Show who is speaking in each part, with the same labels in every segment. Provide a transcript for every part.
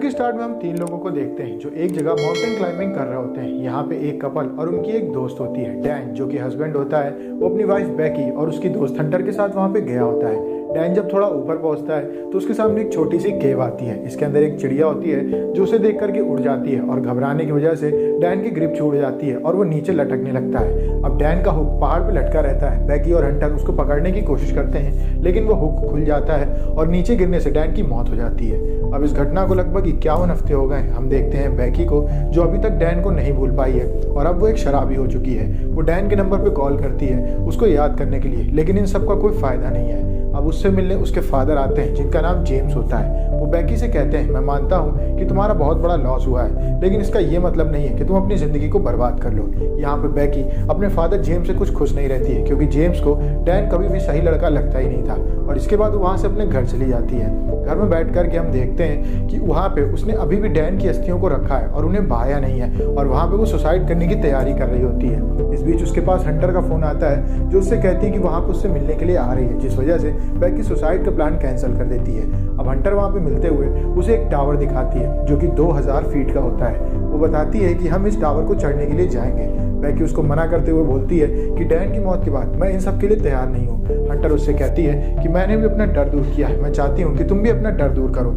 Speaker 1: के स्टार्ट में हम 3 लोगों को देखते हैं जो एक जगह माउंटेन क्लाइंबिंग कर रहे होते हैं। यहाँ पे एक कपल और उनकी एक दोस्त होती है। डैन जो कि हस्बैंड होता है वो अपनी वाइफ बैकी और उसकी दोस्त हंटर के साथ वहाँ पे गया होता है। डैन जब थोड़ा ऊपर पहुंचता है तो उसके सामने एक छोटी सी केव आती है। इसके अंदर एक चिड़िया होती है जो उसे देख करके उड़ जाती है और घबराने की वजह से डैन की ग्रिप छूट जाती है और वो नीचे लटकने लगता है। अब डैन का हुक पहाड़ पे लटका रहता है। बैकी और हंटर उसको पकड़ने की कोशिश करते हैं लेकिन वो हुक खुल जाता है और नीचे गिरने से डैन की मौत हो जाती है। अब इस घटना को लगभग 51 हफ्ते हो गए। हम देखते हैं बैकी को जो अभी तक डैन को नहीं भूल पाई है और अब वो एक शराबी हो चुकी है। वो डैन के नंबर पे कॉल करती है उसको याद करने के लिए, लेकिन इन सब का कोई फायदा नहीं है। अब उससे मिलने उसके फादर आते हैं जिनका नाम जेम्स होता है। वो बैकी से कहते हैं मैं मानता हूँ कि तुम्हारा बहुत बड़ा लॉस हुआ है, लेकिन इसका ये मतलब नहीं है कि तुम अपनी ज़िंदगी को बर्बाद कर लो। यहाँ पे बैकी अपने फादर जेम्स से कुछ खुश नहीं रहती है क्योंकि जेम्स को डैन कभी भी सही लड़का लगता ही नहीं था और इसके बाद वो वहाँ से अपने घर चली जाती है। घर में बैठ करके हम देखते हैं कि वहाँ पे उसने अभी भी डैन की अस्थियों को रखा है और उन्हें बहाया नहीं है और वहाँ पे वो सुसाइड करने की तैयारी कर रही होती है। इस बीच उसके पास हंटर का फ़ोन आता है जो उससे कहती है कि वहाँ पे उससे मिलने के लिए आ रही है, जिस वजह से बैकी सुसाइड का प्लान कैंसिल कर देती है। अब हंटर वहाँ पे मिलते हुए उसे एक टावर दिखाती है जो कि 2000 फीट का होता है। वो बताती है कि हम इस टावर को चढ़ने के लिए जाएंगे। बैकी उसको मना करते हुए बोलती है कि डैन की मौत के बाद मैं इन सब के लिए तैयार नहीं हूँ। हंटर उससे कहती है कि मैंने भी अपना डर दूर किया है, मैं चाहती हूँ कि तुम भी अपना डर दूर करो,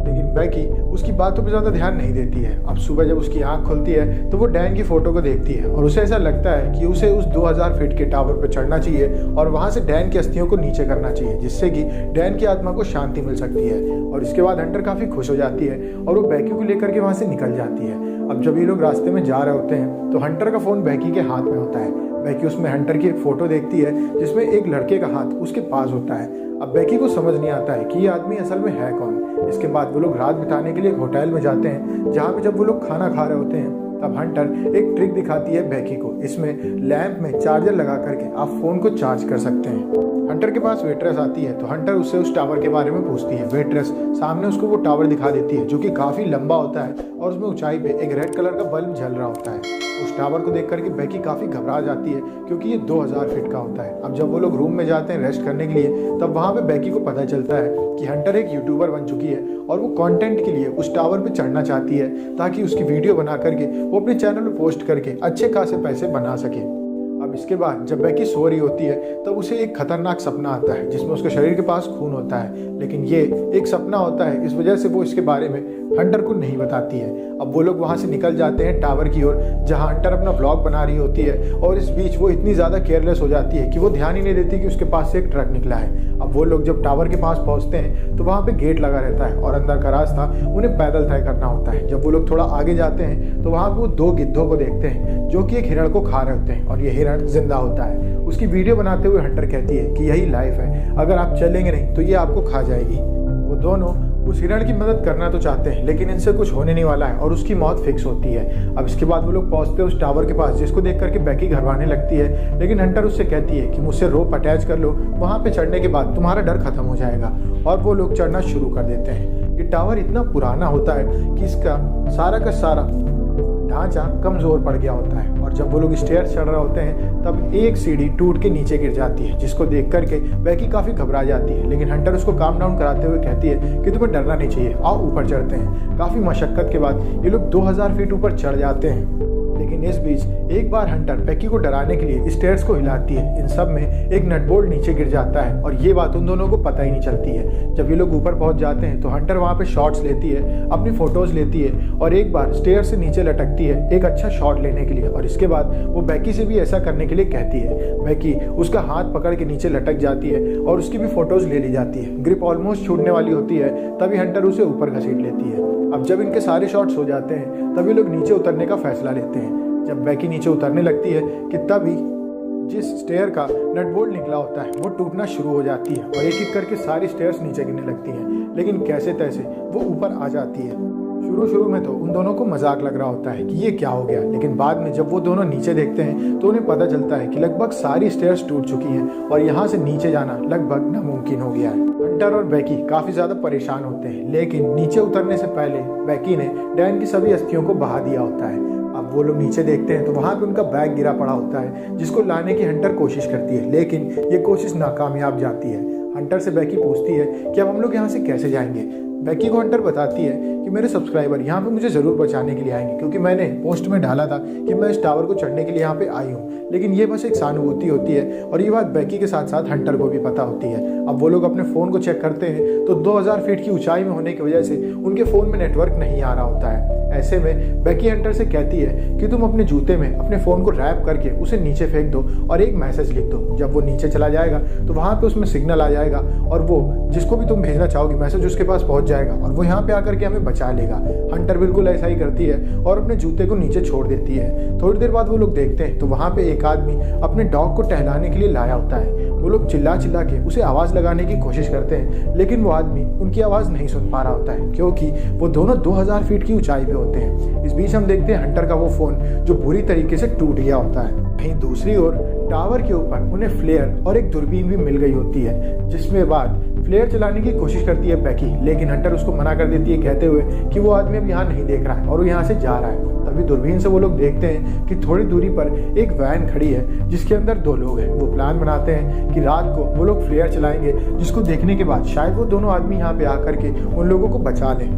Speaker 1: लेकिन बैकी उसकी बातों पर ज़्यादा ध्यान नहीं देती है। अब सुबह जब उसकी आंख खुलती है तो वो डैन की फ़ोटो को देखती है और उसे ऐसा लगता है कि उसे उस 2000 फीट के टावर पर चढ़ना चाहिए और वहाँ से डैन की अस्थियों को नीचे करना चाहिए, जिससे कि डैन की आत्मा को शांति मिल सकती है। और इसके बाद हंटर काफ़ी खुश हो जाती है और वो बैकी को लेकर के वहाँ से निकल जाती है। अब जब ये लोग रास्ते में जा रहे होते हैं तो हंटर का फ़ोन बैकी के हाथ में होता है। बैकी उसमें हंटर की एक फ़ोटो देखती है जिसमें एक लड़के का हाथ उसके पास होता है। अब बैकी को समझ नहीं आता है कि ये आदमी असल में है कौन। इसके बाद वो लोग रात बिताने के लिए एक होटल में जाते हैं जहाँ पे जब वो लोग खाना खा रहे होते हैं तब हंटर एक ट्रिक दिखाती है बैकी को। इसमें लैंप में चार्जर लगा करके आप फ़ोन को चार्ज कर सकते हैं। हंटर के पास वेट्रेस आती है तो हंटर उससे उस टावर के बारे में पूछती है। वेट्रेस सामने उसको वो टावर दिखा देती है जो कि काफ़ी लंबा होता है और उसमें ऊंचाई पे एक रेड कलर का बल्ब जल रहा होता है। उस टावर को देख करके बैकी काफ़ी घबरा जाती है क्योंकि ये 2000 फीट का होता है। अब जब वो लोग रूम में जाते हैं रेस्ट करने के लिए तब वहाँ पे बैकी को पता चलता है कि हंटर एक यूट्यूबर बन चुकी है और वो कंटेंट के लिए उस टावर पे चढ़ना चाहती है ताकि उसकी वीडियो बना करके वो अपने चैनल पे पोस्ट करके अच्छे खासे पैसे बना सके। अब इसके बाद जब बैकी सो रही होती है तब उसे एक खतरनाक सपना आता है जिसमें उसके शरीर के पास खून होता है, लेकिन ये एक सपना होता है, इस वजह से वो इसके बारे में हंटर को नहीं बताती है। अब वो लोग वहाँ से निकल जाते हैं टावर की ओर जहाँ हंटर अपना ब्लॉग बना रही होती है और इस बीच वो इतनी ज़्यादा केयरलेस हो जाती है कि वो ध्यान ही नहीं देती कि उसके पास से एक ट्रक निकला है। अब वो लोग जब टावर के पास पहुँचते हैं तो वहाँ पे गेट लगा रहता है और अंदर का रास्ता उन्हें पैदल तय करना होता है। जब वो लोग थोड़ा आगे जाते हैं तो वहाँ पे वो 2 गिद्धों को देखते हैं जो कि एक हिरण को खा रहे होते हैं और ये हिरण जिंदा होता है। उसकी वीडियो बनाते हुए हंटर कहती है कि यही लाइफ है, अगर आप चलेंगे नहीं तो ये आपको खा जाएगी। वो दोनों उस हिरण की मदद करना तो चाहते हैं लेकिन इनसे कुछ होने नहीं वाला है और उसकी मौत फिक्स होती है। अब इसके बाद वो लोग पहुंचते हैं उस टावर के पास जिसको देख करके बैकी घबराने लगती है, लेकिन हंटर उससे कहती है कि मुझसे रोप अटैच कर लो, वहाँ पे चढ़ने के बाद तुम्हारा डर खत्म हो जाएगा। और वो लोग चढ़ना शुरू कर देते हैं। ये टावर इतना पुराना होता है कि इसका सारा का सारा ढांचा कमज़ोर पड़ गया होता है और जब वो लोग स्टेयर चढ़ रहे होते हैं तब एक सीढ़ी टूट के नीचे गिर जाती है जिसको देख करके बैकी काफ़ी घबरा जाती है, लेकिन हंटर उसको काम डाउन कराते हुए कहती है कि तुम्हें डरना नहीं चाहिए, आओ ऊपर चढ़ते हैं। काफ़ी मशक्क़त के बाद ये लोग 2000 फीट ऊपर चढ़ जाते हैं, लेकिन इस बीच एक बार हंटर बैकी को डराने के लिए स्टेयर्स को हिलाती है। इन सब में एक नट बोल्ट नीचे गिर जाता है और ये बात उन दोनों को पता ही नहीं चलती है। जब ये लोग ऊपर पहुंच जाते हैं तो हंटर वहाँ पे शॉट्स लेती है, अपनी फोटोज लेती है और एक बार स्टेयर से नीचे लटकती है एक अच्छा शॉट लेने के लिए और इसके बाद वो बैकी से भी ऐसा करने के लिए कहती है। बैकी उसका हाथ पकड़ के नीचे लटक जाती है और उसकी भी फोटोज ले ली जाती है। ग्रिप ऑलमोस्ट छूटने वाली होती है तभी हंटर उसे ऊपर घसीट लेती है। अब जब इनके सारे शॉट्स हो जाते हैं तभी लोग नीचे उतरने का फैसला लेते हैं। जब बैकी नीचे उतरने लगती है कि तभी जिस स्टेयर का नट बोल्ट निकला होता है वो टूटना शुरू हो जाती है और एक एक करके सारी स्टेयर्स नीचे गिरने लगती हैं, लेकिन कैसे तैसे वो ऊपर आ जाती है। शुरू में तो उन दोनों को मजाक लग रहा होता है कि ये क्या हो गया, लेकिन बाद में जब वो दोनों नीचे देखते हैं तो उन्हें पता चलता है कि लगभग सारी स्टेयर्स टूट चुकी हैं और यहाँ से नीचे जाना लगभग नामुमकिन हो गया है। हंटर और बैकी काफ़ी ज़्यादा परेशान होते हैं, लेकिन नीचे उतरने से पहले बैकी ने डैन की सभी अस्थियों को बहा दिया होता है। अब वो लोग नीचे देखते हैं तो वहाँ पे उनका बैग गिरा पड़ा होता है जिसको लाने की हंटर कोशिश करती है, लेकिन ये कोशिश नाकामयाब जाती है। हंटर से बैकी पूछती है कि अब हम लोग यहाँ से कैसे जाएंगे। बैकी को हंटर बताती है कि मेरे सब्सक्राइबर यहाँ पे मुझे ज़रूर बचाने के लिए आएंगे, क्योंकि मैंने पोस्ट में डाला था कि मैं इस टावर को चढ़ने के लिए यहाँ पे आई हूँ। लेकिन ये बस एक सहानुभूति होती है और ये बात बेकी के साथ साथ हंटर को भी पता होती है। अब वो लोग अपने फ़ोन को चेक करते हैं तो 2000 फीट की ऊंचाई में होने की वजह से उनके फ़ोन में नेटवर्क नहीं आ रहा होता है। ऐसे में बेकी हंटर से कहती है कि तुम अपने जूते में अपने फ़ोन को रैप करके उसे नीचे फेंक दो और एक मैसेज लिख दो। जब वो नीचे चला जाएगा तो वहाँ पे उसमें सिग्नल आ जाएगा और वो जिसको भी तुम भेजना चाहोगी मैसेज उसके पास पहुँच जाएगा और वो यहाँ पे आकर के हमें बचा लेगा। हंटर बिल्कुल ऐसा ही करती है और अपने जूते को नीचे छोड़ देती है। थोड़ी देर बाद वो लोग देखते हैं तो वहाँ पे एक आदमी अपने डॉग को टहलाने के लिए लाया होता है। वो लोग चिल्ला चिल्ला के उसे आवाज़ लगाने की कोशिश करते हैं, लेकिन वो आदमी उनकी आवाज़ नहीं सुन पा रहा होता है क्योंकि वो दोनों 2000 फीट की ऊंचाई पे होते हैं। इस बीच हम देखते हैं हंटर का वो फ़ोन जो बुरी तरीके से टूट गया होता है। वहीं दूसरी ओर टावर के ऊपर उन्हें फ्लेयर और एक दूरबीन भी मिल गई होती है, जिसमें बाद फ्लेयर चलाने की कोशिश करती है बेकी, लेकिन हंटर उसको मना कर देती है कहते हुए कि वो आदमी अब यहाँ नहीं देख रहा है और वो यहाँ से जा रहा है। तभी दूरबीन से वो लोग देखते हैं कि थोड़ी दूरी पर एक वैन खड़ी है जिसके अंदर 2 लोग हैं। वो प्लान बनाते हैं कि रात को वो लोग फ्लेयर चलाएंगे, जिसको देखने के बाद शायद वो दोनों आदमी यहाँ पे आकर के उन लोगों को बचा लें।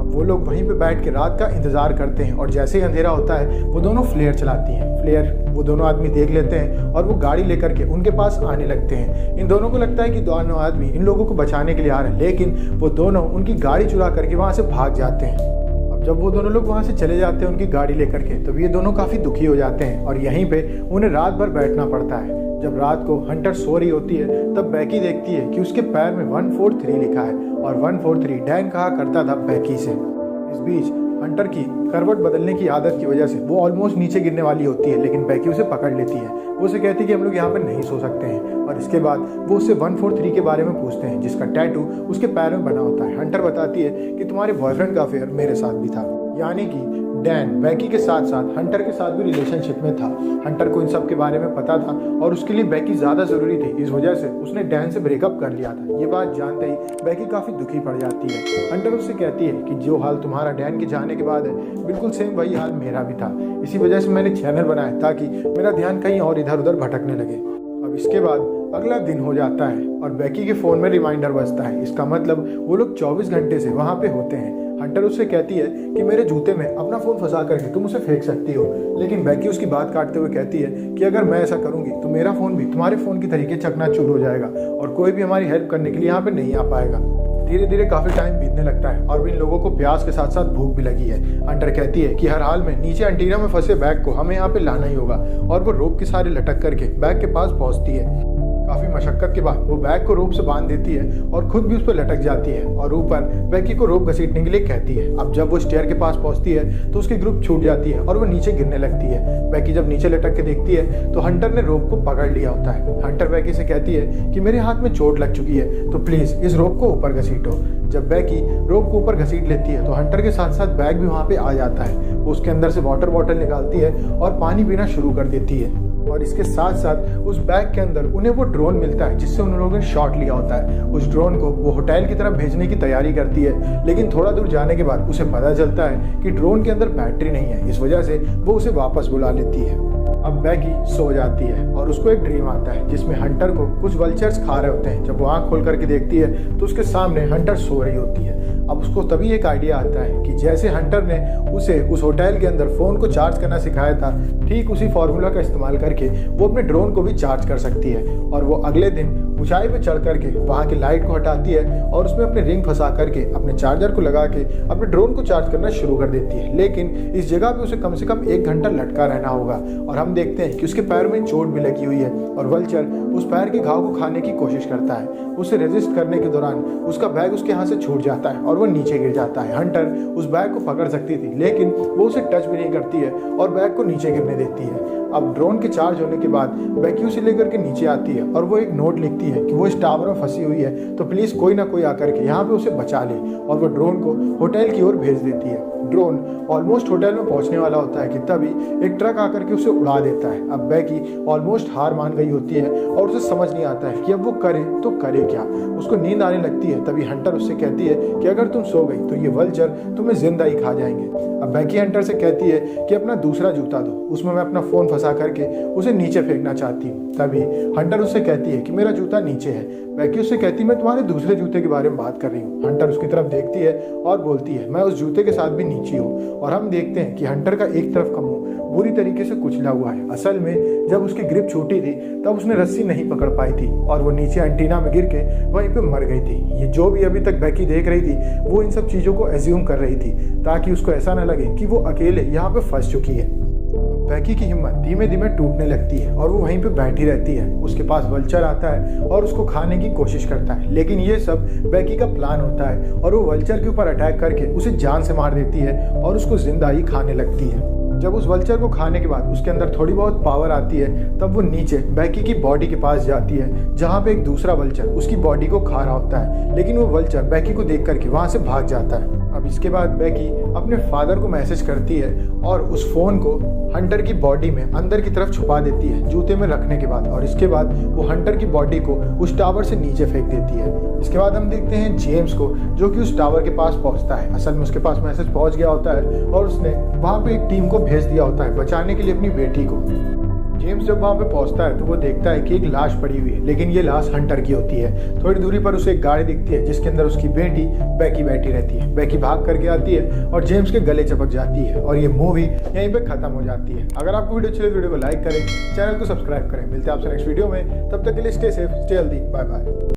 Speaker 1: वो लोग वहीं पे बैठ के रात का इंतजार करते हैं और जैसे ही अंधेरा होता है वो दोनों फ्लेयर चलाती हैं। फ्लेयर वो दोनों आदमी देख लेते हैं और वो गाड़ी लेकर के उनके पास आने लगते हैं। इन दोनों को लगता है कि दोनों आदमी इन लोगों को बचाने के लिए आ रहे हैं, लेकिन वो दोनों उनकी गाड़ी चुरा करके वहाँ से भाग जाते हैं। अब जब वो दोनों लोग वहाँ से चले जाते हैं उनकी गाड़ी लेकर के, तब ये दोनों काफ़ी दुखी हो जाते हैं और यहीं पे उन्हें रात भर बैठना पड़ता है। जब रात को हंटर सो रही होती है तब बेकी देखती है कि उसके पैर में 143 लिखा है और 143 डैन कहा करता था बेकी से। इस बीच हंटर की करवट बदलने की आदत की वजह से वो ऑलमोस्ट नीचे गिरने वाली होती है, लेकिन बेकी उसे पकड़ लेती है। वो उसे कहती है कि हम लोग यहाँ पर नहीं सो सकते हैं और इसके बाद वो उससे 143 के बारे में पूछते हैं, जिसका टैटू उसके पैर में बना होता है। हंटर बताती है कि तुम्हारे बॉयफ्रेंड का अफेयर मेरे साथ भी था, यानी कि डैन बेकी के साथ साथ हंटर के साथ भी रिलेशनशिप में था। हंटर को इन सब के बारे में पता था और उसके लिए बेकी ज़्यादा ज़रूरी थी, इस वजह से उसने डैन से ब्रेकअप कर लिया था। ये बात जानते ही बेकी काफ़ी दुखी पड़ जाती है। हंटर उससे कहती है कि जो हाल तुम्हारा डैन के जाने के बाद है बिल्कुल सेम वही हाल मेरा भी था, इसी वजह से मैंने चैनल बनाया ताकि मेरा ध्यान कहीं और इधर उधर भटकने लगे। अब इसके बाद अगला दिन हो जाता है और बेकी के फ़ोन में रिमाइंडर बजता है। इसका मतलब वो लोग 24 घंटे से वहाँ पे होते हैं। हंटर उससे कहती है कि मेरे जूते में अपना फ़ोन फंसा करके तुम उसे फेंक सकती हो, लेकिन बेकी उसकी बात काटते हुए कहती है कि अगर मैं ऐसा करूँगी तो मेरा फ़ोन भी तुम्हारे फ़ोन की तरीके चकनाचूर हो जाएगा और कोई भी हमारी हेल्प करने के लिए यहाँ पे नहीं आ पाएगा। धीरे धीरे काफ़ी टाइम बीतने लगता है और इन लोगों को प्यास के साथ साथ भूख भी लगी है। हंटर कहती है कि हर हाल में नीचे एंटीना में फंसे बैग को हमें यहाँ पे लाना ही होगा और वो रोप के सहारे लटक करके बैग के पास पहुँचती है। काफ़ी मशक्कत के बाद वो बैग को रोप से बांध देती है और खुद भी उस पर लटक जाती है और ऊपर बेकी को रोप घसीटने के लिए कहती है। अब जब वो स्टेयर के पास पहुंचती है तो उसकी ग्रुप छूट जाती है और वो नीचे गिरने लगती है। बेकी जब नीचे लटक के देखती है तो हंटर ने रोप को पकड़ लिया होता है। हंटर बेकी से कहती है कि मेरे हाथ में चोट लग चुकी है तो प्लीज़ इस रोप को ऊपर घसीटो। जब बेकी रोप को ऊपर घसीट लेती है तो हंटर के साथ साथ बैग भी वहाँ पे आ जाता है। वो उसके अंदर से वाटर बॉटल निकालती है और पानी पीना शुरू कर देती है और इसके साथ साथ उस बैग के अंदर उन्हें वो ड्रोन मिलता है जिससे उन लोगों ने शॉट लिया होता है। उस ड्रोन को वो होटल की तरफ भेजने की तैयारी करती है, लेकिन थोड़ा दूर जाने के बाद उसे पता चलता है कि ड्रोन के अंदर बैटरी नहीं है। इस वजह से वो उसे वापस बुला लेती है। अब बेकी सो जाती है और उसको एक ड्रीम आता है जिसमें हंटर को कुछ वल्चर्स खा रहे होते हैं। जब वो आँख खोल करके देखती है तो उसके सामने हंटर सो रही होती है। अब उसको तभी एक आइडिया आता है कि जैसे हंटर ने उसे उस होटल के अंदर फ़ोन को चार्ज करना सिखाया था, ठीक उसी फार्मूला का इस्तेमाल करके वो अपने ड्रोन को भी चार्ज कर सकती है। और वो अगले दिन ऊंचाई पे चढ़ करके वहाँ की लाइट को हटाती है और उसमें अपने रिंग फंसा करके अपने चार्जर को लगा के अपने ड्रोन को चार्ज करना शुरू कर देती है। लेकिन इस जगह पे उसे कम से कम 1 घंटा लटका रहना होगा और हम देखते हैं कि उसके पैर में चोट भी लगी हुई है और वल्चर उस पैर के घाव को खाने की कोशिश करता है। उसे रेजिस्ट करने के दौरान उसका बैग उसके हाथ से छूट जाता है और वो नीचे गिर जाता है। हंटर उस बैग को पकड़ सकती थी, लेकिन वो उसे टच भी नहीं करती है और बैग को नीचे गिरने देती है। अब ड्रोन के चार्ज होने के बाद बेकी उसे लेकर के नीचे आती है और वो एक नोट लिखती है कि वो इस टावर में फंसी हुई है, तो प्लीज़ कोई ना कोई आकर के यहाँ पे उसे बचा ले, और वो ड्रोन को होटल की ओर भेज देती है। ड्रोन ऑलमोस्ट होटल में पहुंचने वाला होता है कि तभी एक ट्रक आकर के उसे उड़ा देता है। अब बेकी ऑलमोस्ट हार मान गई होती है और उसे समझ नहीं आता है कि अब वो करे तो करे क्या। उसको नींद आने लगती है। तभी हंटर उससे कहती है कि अगर तुम सो गई तो ये वल्चर तुम्हें जिंदा ही खा जाएंगे। अब बेकी हंटर से कहती है कि अपना दूसरा जूता दो, उसमें मैं अपना फ़ोन फंसा करके उसे नीचे फेंकना चाहती हूँ। तभी हंटर उससे कहती है कि मेरा जूता जूता नीचे है। बैकी उससे कहती मैं तुम्हारे दूसरे जूते के बारे में बात कर रही हूँ। हंटर उसकी तरफ देखती है और बोलती है मैं उस जूते के साथ भी नीची हूँ। और हम देखते हैं कि हंटर का एक तरफ का मुंह बुरी तरीके से कुचला हुआ है। असल में जब उसकी ग्रिप छूटी थी तब उसने रस्सी नहीं पकड़ पाई थी और वो नीचे एंटीना में गिर के वहीं पे मर गई थी। ये जो भी अभी तक बैकी देख रही थी वो इन सब चीज़ों को एज्यूम कर रही थी ताकि उसको ऐसा न लगे कि वो अकेले यहाँ पे फंस चुकी है। बैकी की हिम्मत धीमे धीमे टूटने लगती है और वो वहीं पे बैठी रहती है। उसके पास वल्चर आता है और उसको खाने की कोशिश करता है, लेकिन ये सब बैकी का प्लान होता है और वो वल्चर के ऊपर अटैक करके उसे जान से मार देती है और उसको जिंदा ही खाने लगती है। जब उस वल्चर को खाने के बाद उसके अंदर थोड़ी बहुत पावर आती है तब वो नीचे बैकी की बॉडी के पास जाती है जहाँ पे एक दूसरा वल्चर उसकी बॉडी को खा रहा होता है, लेकिन वो वल्चर बैकी को देख करके वहाँ से भाग जाता है। अब इसके बाद बैकी अपने फादर को मैसेज करती है और उस फोन को हंटर की बॉडी में अंदर की तरफ छुपा देती है जूते में रखने के बाद, और इसके बाद वो हंटर की बॉडी को उस टावर से नीचे फेंक देती है। इसके बाद हम देखते हैं जेम्स को जो कि उस टावर के पास पहुंचता है। असल में उसके पास मैसेज पहुंच गया होता है और उसने वहां पे एक टीम को भेज दिया होता है बचाने के लिए अपनी बेटी को। जेम्स जब वहाँ पे पहुंचता है तो वो देखता है कि एक लाश पड़ी हुई है, लेकिन ये लाश हंटर की होती है। थोड़ी दूरी पर उसे एक गाड़ी दिखती है जिसके अंदर उसकी बेटी बैकी बैठी रहती है। बैकी भाग करके आती है और जेम्स के गले चपक जाती है और ये मूवी यहीं पे खत्म हो जाती है। अगर आपको वीडियो अच्छी लगे वीडियो को लाइक करें, चैनल को सब्सक्राइब करें। मिलते हैं आपसे नेक्स्ट वीडियो में, तब तक के लिए stay safe, stay healthy, bye bye.